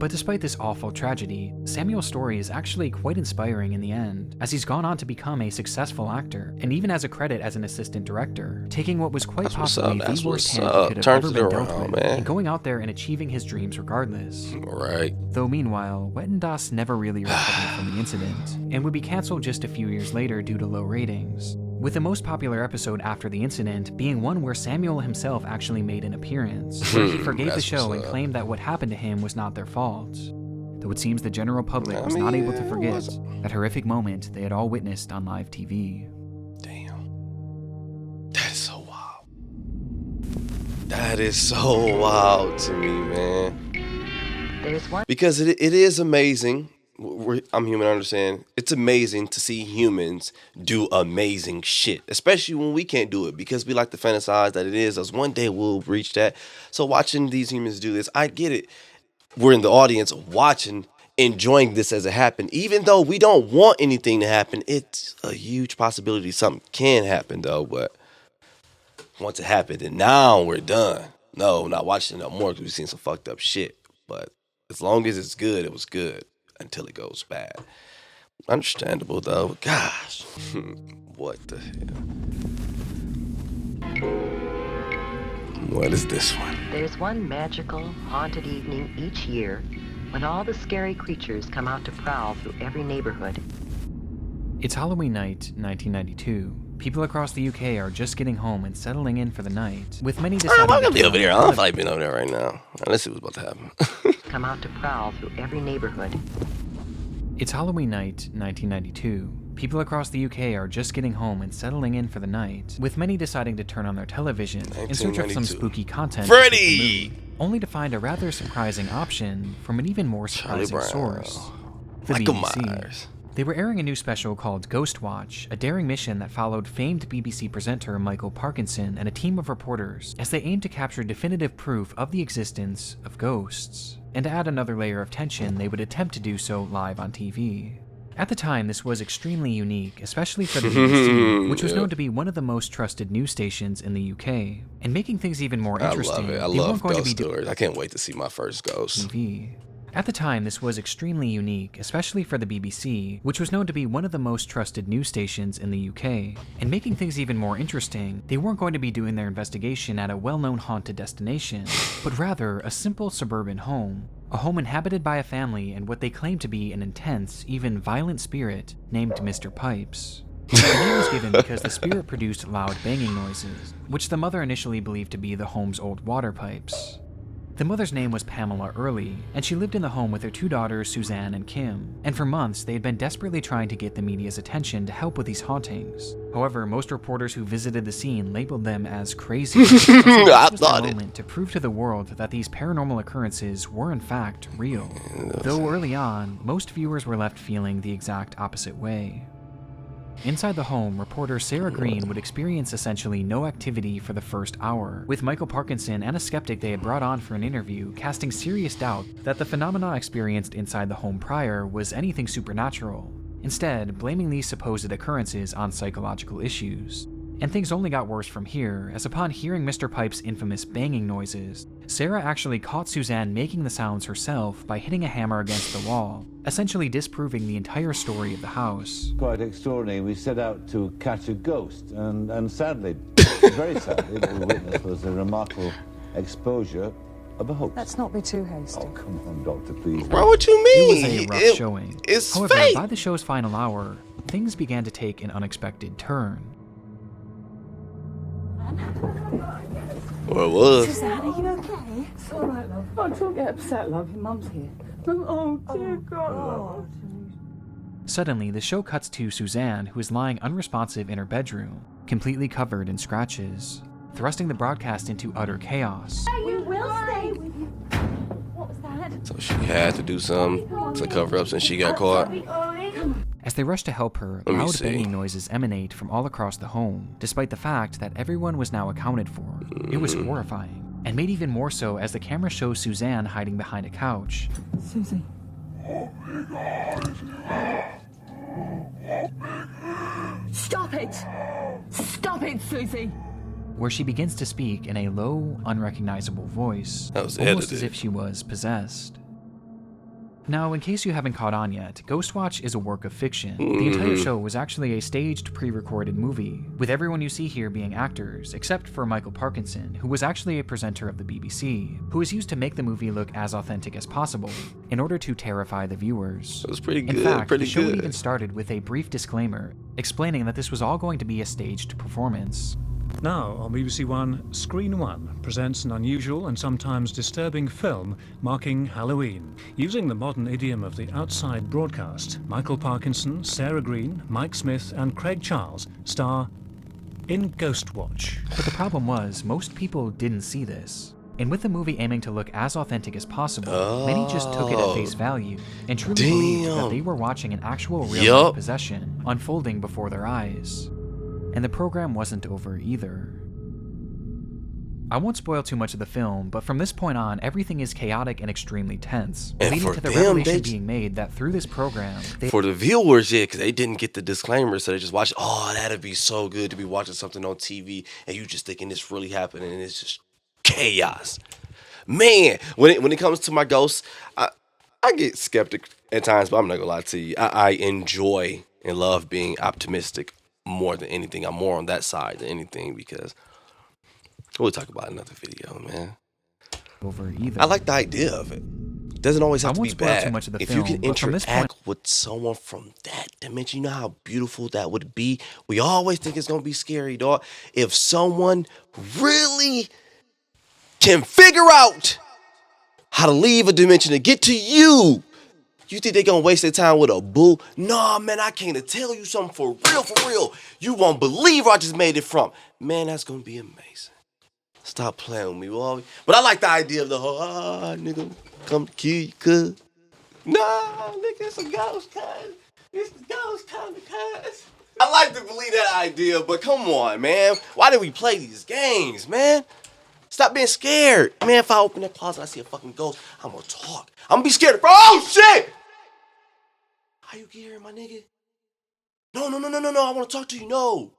But despite this awful tragedy, Samuel's story is actually quite inspiring in the end, as he's gone on to become a successful actor, and even has a credit as an assistant director, taking what was quite possibly the worst hand he could have ever been dealt with, and going out there and achieving his dreams regardless. Right. Though meanwhile, Wettendas never really recovered from the incident, and would be cancelled just a few years later due to low ratings, with the most popular episode after the incident being one where Samuel himself actually made an appearance, where he forgave the show and claimed that what happened to him was not their fault. Though it seems the general public was not able to forget that horrific moment they had all witnessed on live TV. Damn. That is so wild. That is so wild to me, man. Because it is amazing. I'm human, I understand. It's amazing to see humans do amazing shit, especially when we can't do it because we like to fantasize that it is us. One day we'll reach that. So watching these humans do this, I get it. We're in the audience watching, enjoying this as it happened. Even though we don't want anything to happen, it's a huge possibility something can happen, though. But once it happened, and now we're done. No, not watching it no more because we've seen some fucked up shit. But as long as it's good, it was good until it goes bad. Understandable though. Gosh, what the hell? What is this one? There's one magical, haunted evening each year when all the scary creatures come out to prowl through every neighborhood. It's Halloween night, 1992. People across the UK are just getting home and settling in for the night, with many deciding I'm gonna to be over here. I don't feel like being over there right now. Let's see what's about to happen. Come out to prowl through every neighborhood. It's Halloween night, 1992. People across the UK are just getting home and settling in for the night, with many deciding to turn on their television in search of some 1992. spooky content. Freddy! to take the mood, only to find a rather surprising option from an even more Charlie surprising Brown. source. The Michael BBC. Myers. They were airing a new special called Ghost Watch, a daring mission that followed famed BBC presenter Michael Parkinson and a team of reporters as they aimed to capture definitive proof of the existence of ghosts. And to add another layer of tension, they would attempt to do so live on TV. At the time, this was extremely unique, especially for the BBC, which was known to be one of the most trusted news stations in the UK. And making things even more interesting, I love it. I love ghost stories. I can't wait to see my first ghost. TV. At the time, this was extremely unique, especially for the BBC, which was known to be one of the most trusted news stations in the UK. And making things even more interesting, they weren't going to be doing their investigation at a well-known haunted destination, but rather a simple suburban home. A home inhabited by a family and what they claimed to be an intense, even violent spirit named Mr. Pipes. The name was given because the spirit produced loud banging noises, which the mother initially believed to be the home's old water pipes. The mother's name was Pamela Early, and she lived in the home with her two daughters, Suzanne and Kim. And for months, they had been desperately trying to get the media's attention to help with these hauntings. However, most reporters who visited the scene labeled them as crazy. So this was the moment to prove to the world that these paranormal occurrences were in fact real. Though early on, most viewers were left feeling the exact opposite way. Inside the home, reporter Sarah Green would experience essentially no activity for the first hour, with Michael Parkinson and a skeptic they had brought on for an interview casting serious doubt that the phenomena experienced inside the home prior was anything supernatural, instead blaming these supposed occurrences on psychological issues. And things only got worse from here, as upon hearing Mr. Pipe's infamous banging noises, Sarah actually caught Suzanne making the sounds herself by hitting a hammer against the wall, essentially disproving the entire story of the house. Quite extraordinary. We set out to catch a ghost, and sadly, very sadly, what we witnessed was a remarkable exposure of a hoax. Let's not be too hasty. Oh, come on, Doctor, please. Bro, what you mean? It was a rough showing. It's However, fake. by the show's final hour, things began to take an unexpected turn. Well, it was. Suzanne, are you okay? It's all right, love. Oh, don't get upset, love. Your mum's here. Oh, dear God. Suddenly, the show cuts to Suzanne, who is lying unresponsive in her bedroom, completely covered in scratches, thrusting the broadcast into utter chaos. We will stay with you. What was that? So she had to do something to cover up since she got caught. As they rush to help her, Let me loud see. banging noises emanate from all across the home, despite the fact that everyone was now accounted for. It was horrifying, and made even more so as the camera shows Suzanne hiding behind a couch. Susie. Stop it! Stop it, Susie! Where she begins to speak in a low, unrecognizable voice, That was almost edited. as if she was possessed. Now, in case you haven't caught on yet, Ghostwatch is a work of fiction. The entire show was actually a staged, pre-recorded movie, with everyone you see here being actors, except for Michael Parkinson, who was actually a presenter of the BBC, who was used to make the movie look as authentic as possible, in order to terrify the viewers. It was pretty good. In fact, pretty the show good. even started with a brief disclaimer, explaining that this was all going to be a staged performance. Now, on BBC One, Screen One presents an unusual and sometimes disturbing film marking Halloween. Using the modern idiom of the outside broadcast, Michael Parkinson, Sarah Green, Mike Smith, and Craig Charles star in Ghostwatch. But the problem was, most people didn't see this. And with the movie aiming to look as authentic as possible, many just took it at face value and truly believed that they were watching an actual real possession unfolding before their eyes. And the program wasn't over either. I won't spoil too much of the film, but from this point on, everything is chaotic and extremely tense, And leading for to the them, revelation being made that through this program, For the viewers, yeah, because they didn't get the disclaimer, so they just watched. Oh, that'd be so good to be watching something on TV, and you just thinking this really happened, and it's just chaos. Man, when it comes to my ghosts, I get skeptic at times, but I'm not gonna lie to you. I enjoy and love being optimistic more than anything. I'm more on that side than anything because we'll talk about another video, man. Over either. I like the idea of it. Doesn't always have to be bad. Too much of the if film, you can but from this interact point, with someone from that dimension, you know how beautiful that would be. We always think it's gonna be scary, dog. If someone really can figure out how to leave a dimension to get to you, you think they gonna waste their time with a boo? Nah, man, I came to tell you something for real. You won't believe where I just made it from. Man, that's gonna be amazing. Stop playing with me, boy. But I like the idea of the whole, nigga, come to kill you, cuz. Nah, nigga, it's a ghost, cuz. It's the ghost coming, cuz. I like to believe that idea, but come on, man. Why do we play these games, man? Stop being scared. Man, if I open that closet and I see a fucking ghost, I'm gonna talk. I'm gonna be scared. Bro, oh, shit! How you get here, my nigga? No. I wanna talk to you. No.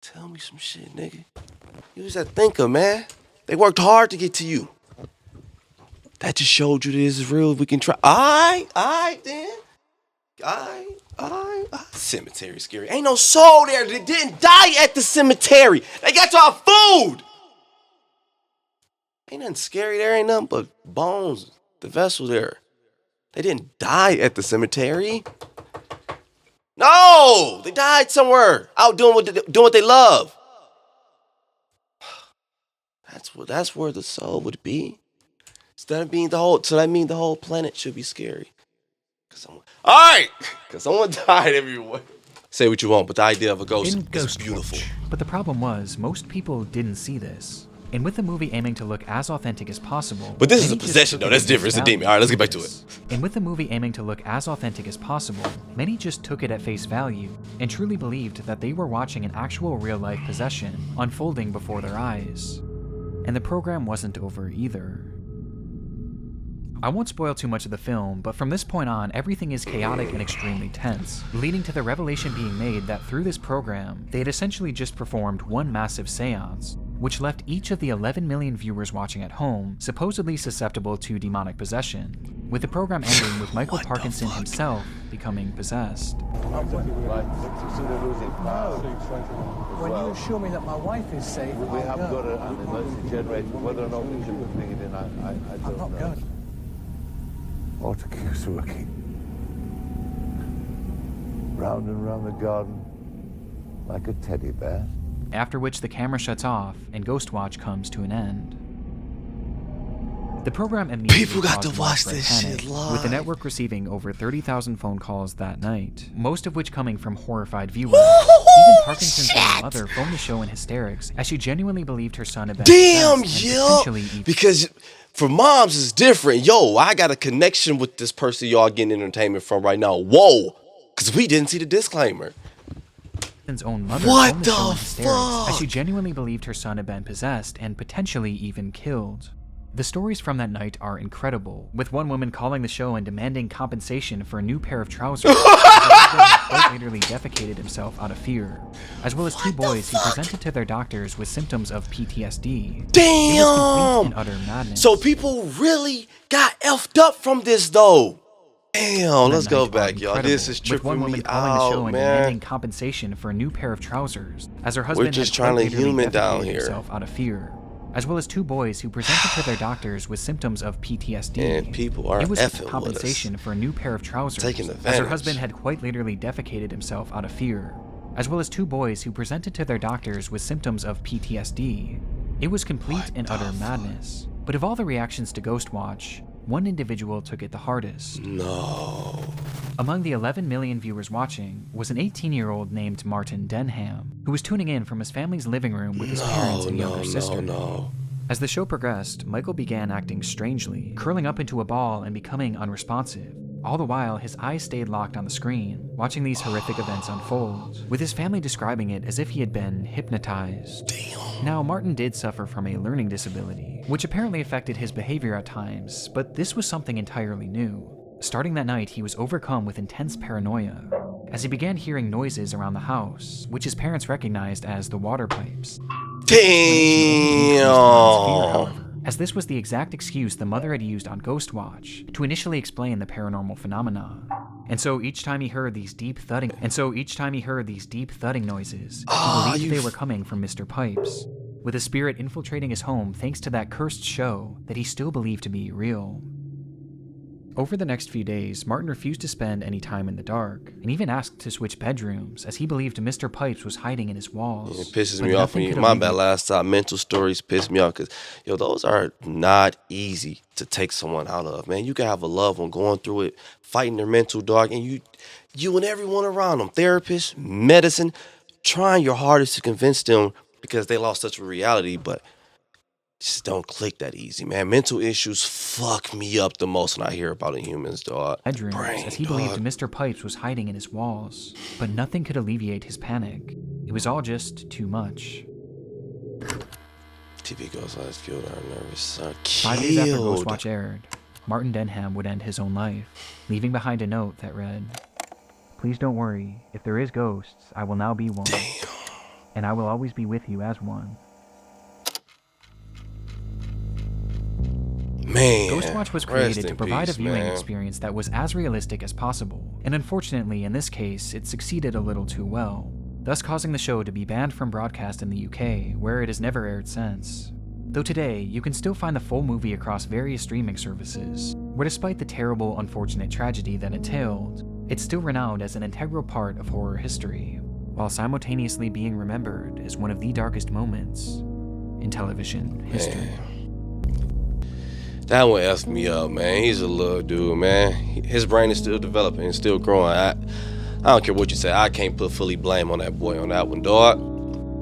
Tell me some shit, nigga. You was that thinker, man. They worked hard to get to you. That just showed you this is real. We can try. All right, then. Cemetery scary. Ain't no soul there. They didn't die at the cemetery. They got y'all food. Ain't nothing scary there. Ain't nothing but bones. The vessel there. They didn't die at the cemetery. No, they died somewhere out doing what they love. That's where the soul would be. Instead of being so that means the whole planet should be scary. Cause someone died everywhere. Say what you want, but the idea of a ghost is beautiful. But the problem was, most people didn't see this. And with the movie aiming to look as authentic as possible... But this is a possession, though. That's different. It's a demon. All right, let's get back to it. And with the movie aiming to look as authentic as possible, many just took it at face value and truly believed that they were watching an actual real-life possession unfolding before their eyes. And the program wasn't over either. I won't spoil too much of the film, but from this point on, everything is chaotic and extremely tense, leading to the revelation being made that through this program, they had essentially just performed one massive seance, which left each of the 11 million viewers watching at home supposedly susceptible to demonic possession, with the program ending with Michael Parkinson himself becoming possessed. When you assure me that my wife is safe, we have got an emergency generator. Whether or not we should bring it in, I don't know. Going. Autocue's working. Round and round the garden, like a teddy bear. After which the camera shuts off and Ghostwatch comes to an end. The program immediately People got to caused watch widespread this panic, shit live. with the network receiving over 30,000 phone calls that night, most of which coming from horrified viewers. Even Parkinson's own mother phoned the show in hysterics as she genuinely believed her son had been Damn, possessed and yo! potentially even Because for moms, it's different. Yo, I got a connection with this person y'all getting entertainment from right now. Whoa! Because we didn't see the disclaimer. own mother What phoned the show in the hysterics fuck? as she genuinely believed her son had been possessed and potentially even killed. The stories from that night are incredible, with one woman calling the show and demanding compensation for a new pair of trousers. Her husband had quite literally defecated himself out of fear, as well as two boys who presented to their doctors with symptoms of PTSD. It was complete and utter madness. So people really got effed up from this, though. Damn, let's go back, y'all. This is with one tripping woman me calling the show out, and man. demanding compensation for a new pair of trousers, as her husband We're just had trying quite to literally human down defecated here. himself out of fear, as well as two boys who presented to their doctors with symptoms of PTSD. And people are it was effing with compensation us. for a new pair of trousers, Taking as her advantage. husband had quite literally defecated himself out of fear, as well as two boys who presented to their doctors with symptoms of PTSD. It was complete and utter madness. But of all the reactions to Ghostwatch, one individual took it the hardest. No. Among the 11 million viewers watching was an 18-year-old named Martin Denham, who was tuning in from his family's living room with his parents and younger sister. As the show progressed, Michael began acting strangely, curling up into a ball and becoming unresponsive. All the while, his eyes stayed locked on the screen, watching these horrific events unfold, with his family describing it as if he had been hypnotized. Damn. Now, Martin did suffer from a learning disability, which apparently affected his behavior at times, but this was something entirely new. Starting that night, he was overcome with intense paranoia, as he began hearing noises around the house, which his parents recognized as the water pipes. Damn. As this was the exact excuse the mother had used on Ghostwatch to initially explain the paranormal phenomena. And so each time he heard these deep thudding noises, he believed they were coming from Mr. Pipes, with a spirit infiltrating his home thanks to that cursed show that he still believed to be real. Over the next few days, Martin refused to spend any time in the dark, and even asked to switch bedrooms, as he believed Mr. Pipes was hiding in his walls. It pisses me off when you, my bad, last time, mental stories piss me off, because, yo, those are not easy to take someone out of, man. You can have a loved one going through it, fighting their mental dark, and you and everyone around them, therapists, medicine, trying your hardest to convince them because they lost touch with reality, but just don't click that easy, man. Mental issues fuck me up the most when I hear about it in humans, dog. Bedrooms, as he believed Mr. Pipes was hiding in his walls, but nothing could alleviate his panic. It was all just too much. TV Ghost Eyes killed our nervous. 5 days after Ghostwatch aired, Martin Denham would end his own life, leaving behind a note that read, "Please don't worry. If there is ghosts, I will now be one. Damn. And I will always be with you as one." Man, Ghostwatch was created to provide a viewing experience that was as realistic as possible, and unfortunately in this case it succeeded a little too well, thus causing the show to be banned from broadcast in the UK, where it has never aired since. Though today, you can still find the full movie across various streaming services, where despite the terrible, unfortunate tragedy that entailed, it's still renowned as an integral part of horror history, while simultaneously being remembered as one of the darkest moments in television history. That one effed me up, man. He's a little dude, man. His brain is still developing and still growing. I don't care what you say. I can't put fully blame on that boy on that one, dog.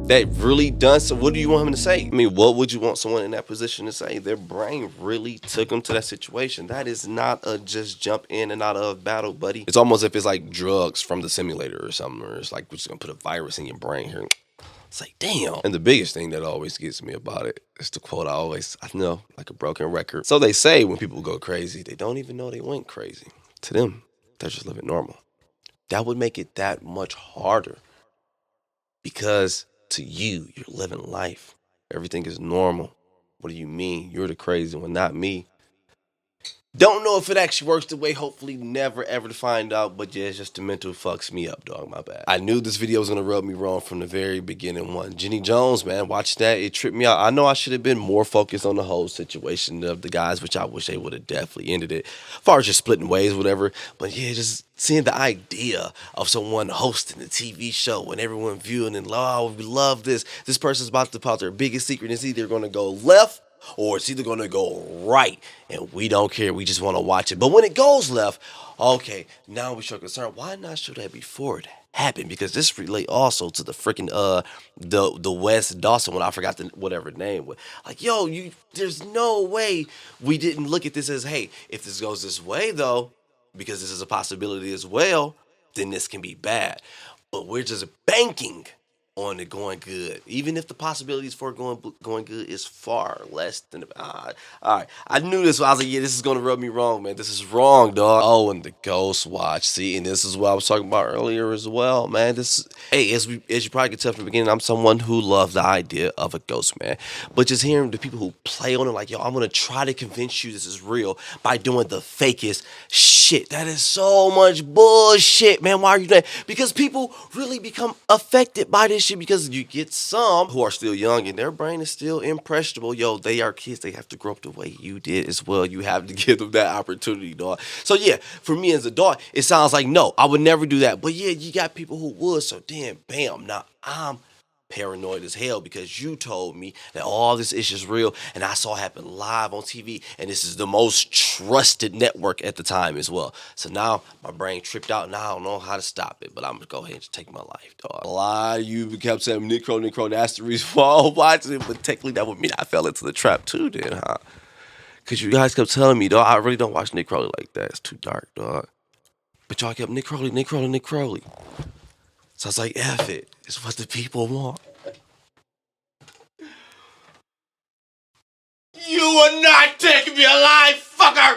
That really done. So what do you want him to say? I mean, what would you want someone in that position to say? Their brain really took them to that situation. That is not a just jump in and out of battle, buddy. It's almost if it's like drugs from the simulator or something, or it's like we're just gonna put a virus in your brain here. It's like, damn. And the biggest thing that always gets me about it is the quote I know, like a broken record. So they say when people go crazy, they don't even know they went crazy. To them, they're just living normal. That would make it that much harder. Because to you, you're living life. Everything is normal. What do you mean? You're the crazy one, not me. Don't know if it actually works the way, hopefully never ever to find out, but yeah, it's just the mental fucks me up, dog, my bad. I knew this video was gonna rub me wrong from the very beginning one. Jenny Jones, man, watch that, it tripped me out. I know I should have been more focused on the whole situation of the guys, which I wish they would have definitely ended it. As far as just splitting ways, whatever, but yeah, just seeing the idea of someone hosting a TV show and everyone viewing and, oh, we love this. This person's about to pop their biggest secret. It's either gonna go left or it's either going to go right, and we don't care. We just want to watch it. But when it goes left, okay, now we show concern. Why not show that before it happened? Because this relate also to the freaking the Wes Dawson one. I forgot the whatever name was. Like, yo, there's no way we didn't look at this as, hey, if this goes this way though, because this is a possibility as well, then this can be bad. But we're just banking on it going good, even if the possibilities for it going good is far less than all right. I knew this. I was like, yeah, this is gonna rub me wrong, man. This is wrong, dog. Oh, and the Ghost Watch. See, and this is what I was talking about earlier as well, man. Hey, as you probably could tell from the beginning, I'm someone who loves the idea of a ghost, man. But just hearing the people who play on it, like, yo, I'm gonna try to convince you this is real by doing the fakest shit. That is so much bullshit, man. Why are you doing that? Because people really become affected by this shit, because you get some who are still young and their brain is still impressionable. Yo, they are kids. They have to grow up the way you did as well. You have to give them that opportunity, dog. So yeah, for me as a dog, it sounds like, no, I would never do that. But yeah, you got people who would. So damn, bam. Now I'm paranoid as hell because you told me that all this is just real, and I saw it happen live on TV, and this is the most trusted network at the time as well. So now my brain tripped out, and I don't know how to stop it, but I'm gonna go ahead and take my life, dog. A lot of you kept saying Nick Crowley, that's the reason why I'm watching it, but technically that would mean I fell into the trap too then, huh? Because you guys kept telling me, dog, I really don't watch Nick Crowley like that. It's too dark, dog. But y'all kept Nick Crowley. So I was like, F it. It's what the people want. You are not taking me alive, fucker!